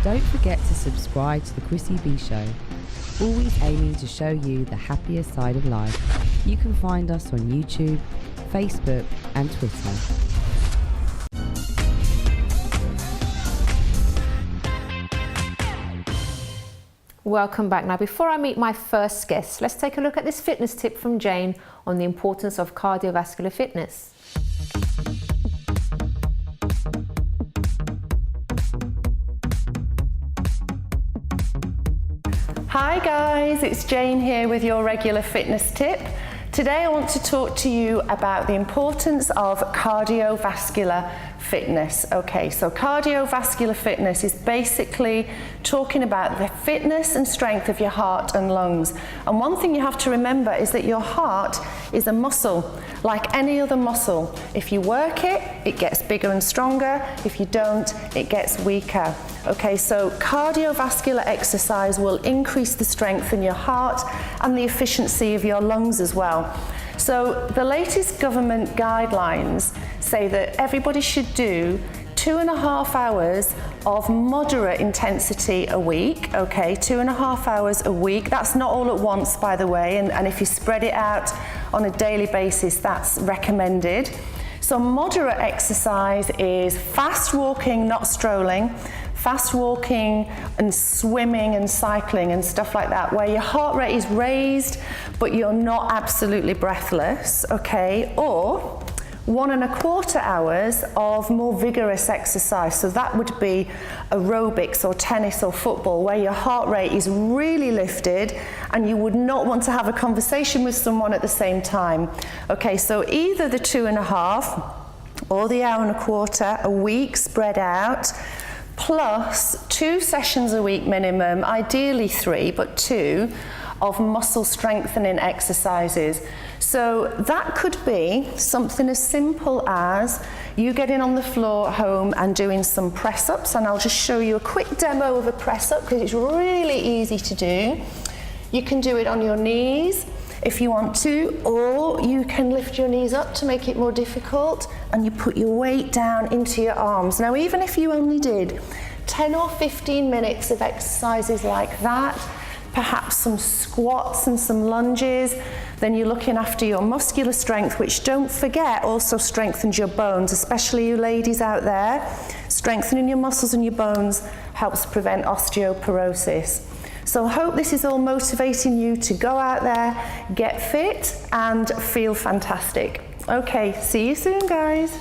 Don't forget to subscribe to the Chrissy B Show, always aiming to show you the happier side of life. You can find us on YouTube, Facebook and Twitter. Welcome back. Now, before I meet my first guest, let's take a look at this fitness tip from Jane on the importance of cardiovascular fitness. Hi guys, it's Jane here with your regular fitness tip. Today I want to talk to you about the importance of cardiovascular fitness. Okay, so cardiovascular fitness is basically talking about the fitness and strength of your heart and lungs. And one thing you have to remember is that your heart is a muscle, like any other muscle. If you work it, it gets bigger and stronger. If you don't, it gets weaker. Okay, so cardiovascular exercise will increase the strength in your heart and the efficiency of your lungs as well. So the latest government guidelines say that everybody should do 2.5 hours of moderate intensity a week, okay, 2.5 hours a week. That's not all at once, by the way, and if you spread it out on a daily basis, that's recommended. So moderate exercise is fast walking, not strolling, fast walking and swimming and cycling and stuff like that, where your heart rate is raised, but you're not absolutely breathless, okay? Or 1.25 hours of more vigorous exercise. So that would be aerobics or tennis or football, where your heart rate is really lifted and you would not want to have a conversation with someone at the same time. Okay, so either the 2.5 or the 1.25 hours a week spread out, plus 2 sessions a week minimum, ideally 3, but 2, of muscle strengthening exercises. So that could be something as simple as you getting on the floor at home and doing some press-ups, and I'll just show you a quick demo of a press-up because it's really easy to do. You can do it on your knees if you want to, or you can lift your knees up to make it more difficult and you put your weight down into your arms. Now, even if you only did 10 or 15 minutes of exercises like that, perhaps some squats and some lunges, then you're looking after your muscular strength, which, don't forget, also strengthens your bones, especially you ladies out there. Strengthening your muscles and your bones helps prevent osteoporosis. So I hope this is all motivating you to go out there, get fit and feel fantastic. Okay, see you soon, guys.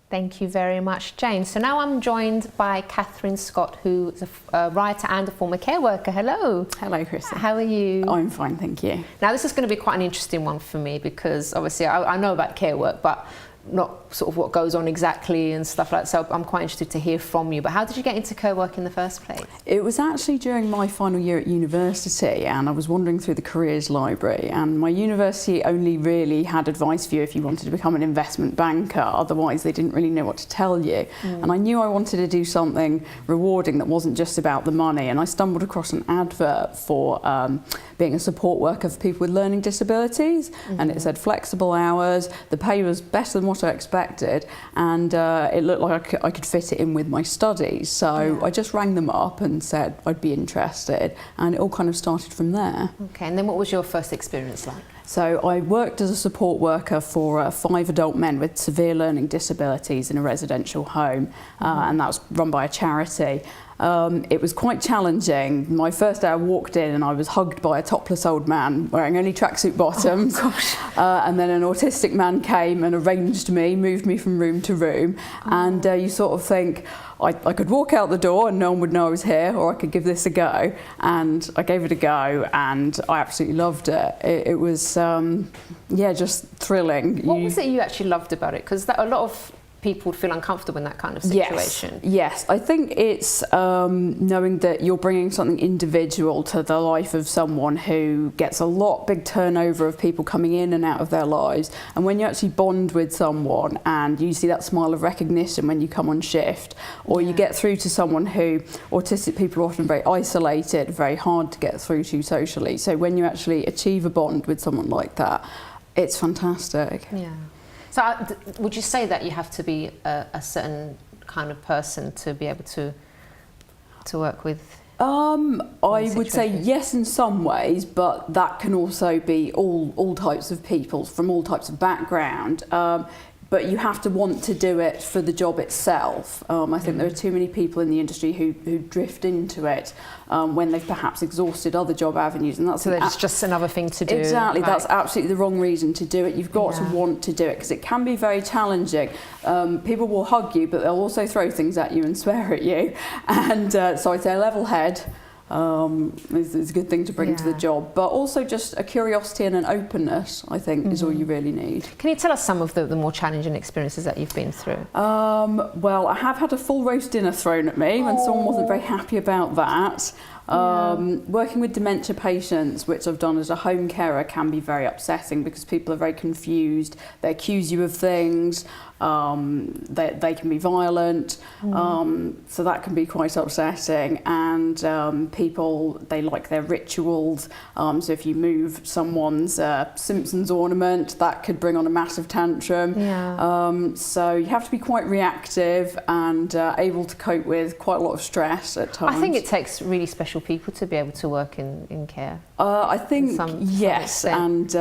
Thank you very much, Jane. So now I'm joined by Catherine Scott, who's a writer and a former care worker. Hello. Hello, Chrissy. How are you? I'm fine, thank you. Now, this is going to be quite an interesting one for me because obviously I know about care work, but not sort of what goes on exactly and stuff like that. So I'm quite interested to hear from you. But how did you get into care work in the first place? It was actually during my final year at university, and I was wandering through the careers library, and my university only really had advice for you if you wanted to become an investment banker. Otherwise, they didn't really know what to tell you. And I knew I wanted to do something rewarding that wasn't just about the money. And I stumbled across an advert for being a support worker for people with learning disabilities. And it said flexible hours, the pay was better than what I expected, and it looked like I could fit it in with my studies. So I just rang them up and said I'd be interested, and it all kind of started from there. Okay, and then what was your first experience like? So I worked as a support worker for 5 adult men with severe learning disabilities in a residential home, and that was run by a charity. It was quite challenging. My first day I walked in and I was hugged by a topless old man wearing only tracksuit bottoms. Oh, gosh. And then an autistic man came and arranged me, moved me from room to room. And you sort of think, I could walk out the door and no one would know I was here, or I could give this a go. And I gave it a go and I absolutely loved it. It was, yeah, just thrilling. What was it you actually loved about it? Because a lot of people would feel uncomfortable in that kind of situation? Yes. I think it's knowing that you're bringing something individual to the life of someone who gets a big turnover of people coming in and out of their lives, and when you actually bond with someone and you see that smile of recognition when you come on shift, or you get through to someone who, autistic people are often very isolated, very hard to get through to socially, so when you actually achieve a bond with someone like that, it's fantastic. Yeah. So would you say that you have to be a certain kind of person to be able to work with? I would say yes in some ways, but that can also be all types of people from all types of background. But you have to want to do it for the job itself. I think there are too many people in the industry who drift into it when they've perhaps exhausted other job avenues, and that's so it's just another thing to do. Exactly, right. That's absolutely the wrong reason to do it. You've got to want to do it, because it can be very challenging. People will hug you, but they'll also throw things at you and swear at you. And so I'd say a level head. Is a good thing to bring to the job, but also just a curiosity and an openness, I think, is all you really need. Can you tell us some of the more challenging experiences that you've been through? Well, I have had a full roast dinner thrown at me when someone wasn't very happy about that. Working with dementia patients, which I've done as a home carer, can be very upsetting because people are very confused. They accuse you of things. They can be violent, so that can be quite upsetting. And people, they like their rituals. So if you move someone's Simpsons ornament, that could bring on a massive tantrum. So you have to be quite reactive and able to cope with quite a lot of stress at times. I think it takes really special people to be able to work in care. I think yes, and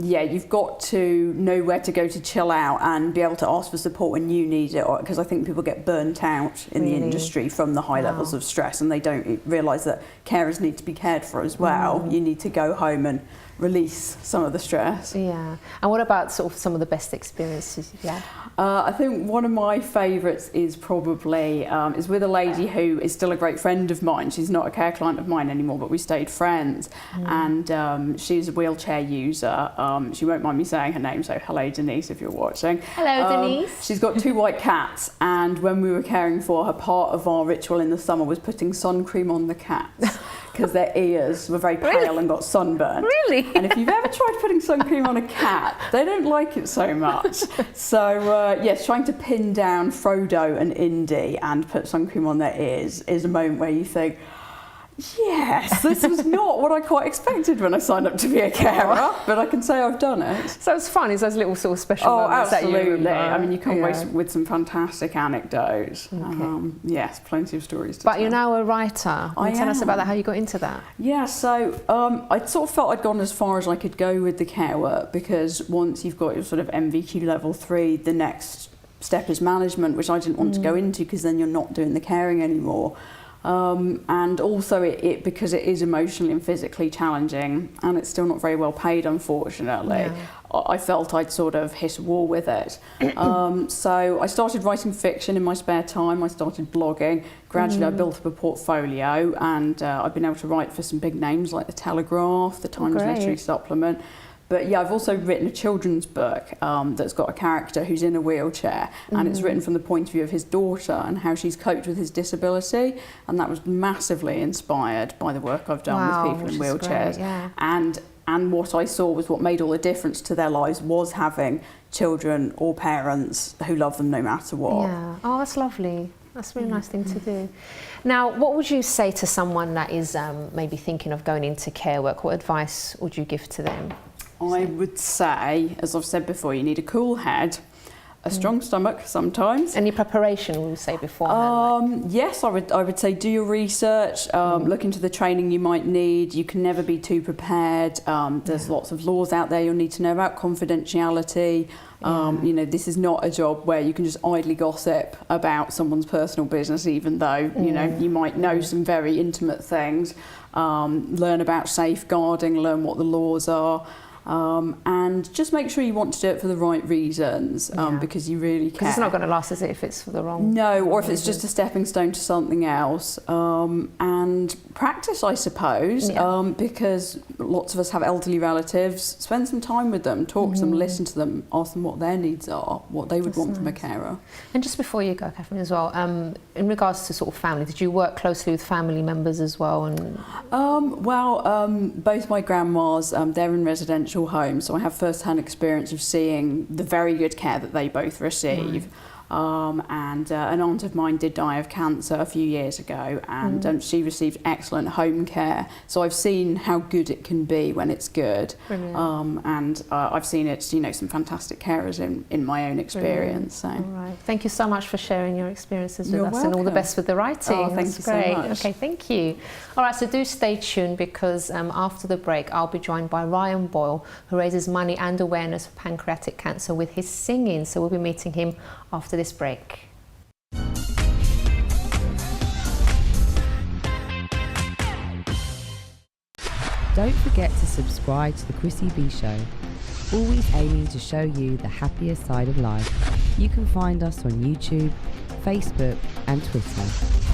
you've got to know where to go to chill out and be able to ask for support when you need it, because I think people get burnt out in the industry from the high levels of stress, and they don't realise that carers need to be cared for as well. You need to go home and release some of the stress. Yeah. And what about sort of some of the best experiences you've had? I think one of my favourites is probably is with a lady who is still a great friend of mine. She's not a care client of mine anymore, but we stayed friends. And she's a wheelchair user. She won't mind me saying her name, so hello Denise if you're watching. Hello Denise. She's got 2 white cats, and when we were caring for her, part of our ritual in the summer was putting sun cream on the cats. Because their ears were very pale and got sunburned. Really? And if you've ever tried putting sun cream on a cat, they don't like it so much. So yes, trying to pin down Frodo and Indy and put sun cream on their ears is a moment where you think, yes, this was not what I quite expected when I signed up to be a carer, but I can say I've done it. So it's fun, it's those little sort of special moments that you absolutely. I mean, you come away with some fantastic anecdotes. Yes, plenty of stories to tell. But you're now a writer. Can you tell us about that, how you got into that? Yeah, so I sort of felt I'd gone as far as I could go with the care work, because once you've got your sort of MVQ level 3, the next step is management, which I didn't want to go into, because then you're not doing the caring anymore. And also it because it is emotionally and physically challenging, and it's still not very well paid, unfortunately. I felt I'd sort of hit a wall with it. So I started writing fiction in my spare time. I started blogging. Gradually I built up a portfolio, and I've been able to write for some big names like The Telegraph, The Times Literary Supplement. But yeah, I've also written a children's book that's got a character who's in a wheelchair, and it's written from the point of view of his daughter and how she's coped with his disability, and that was massively inspired by the work I've done with people in wheelchairs. And what I saw was what made all the difference to their lives was having children or parents who love them no matter what. Yeah. Oh, that's lovely. That's a really nice thing to do. Now, what would you say to someone that is maybe thinking of going into care work? What advice would you give to them? I would say, as I've said before, you need a cool head, a strong stomach sometimes. Any preparation, would you say, beforehand? Yes, I would say do your research, look into the training you might need. You can never be too prepared. There's lots of laws out there you'll need to know about, confidentiality. You know, this is not a job where you can just idly gossip about someone's personal business, even though, you know, you might know some very intimate things. Learn about safeguarding, learn what the laws are. And just make sure you want to do it for the right reasons, because you really care. Because it's not going to last, is it, if it's for the wrong or if it's just a stepping stone to something else. And practice, I suppose, because lots of us have elderly relatives. Spend some time with them, talk to them, listen to them, ask them what their needs are, what they would want from a carer. And just before you go, Catherine, as well, in regards to sort of family, did you work closely with family members as well? And both my grandmas, they're in residential homes, so I have first-hand experience of seeing the very good care that they both receive. And an aunt of mine did die of cancer a few years ago, and she received excellent home care. So I've seen how good it can be when it's good. And I've seen it, some fantastic carers in my own experience. So. All right. Thank you so much for sharing your experiences with You're us, welcome. and all the best with the writing. Oh, thank That's you great. so much. Okay, thank you. All right, so do stay tuned, because after the break, I'll be joined by Ryan Boyle, who raises money and awareness for pancreatic cancer with his singing. So we'll be meeting him after this break. Don't forget to subscribe to the Chrissy B Show, always aiming to show you the happier side of life. You can find us on YouTube, Facebook and Twitter.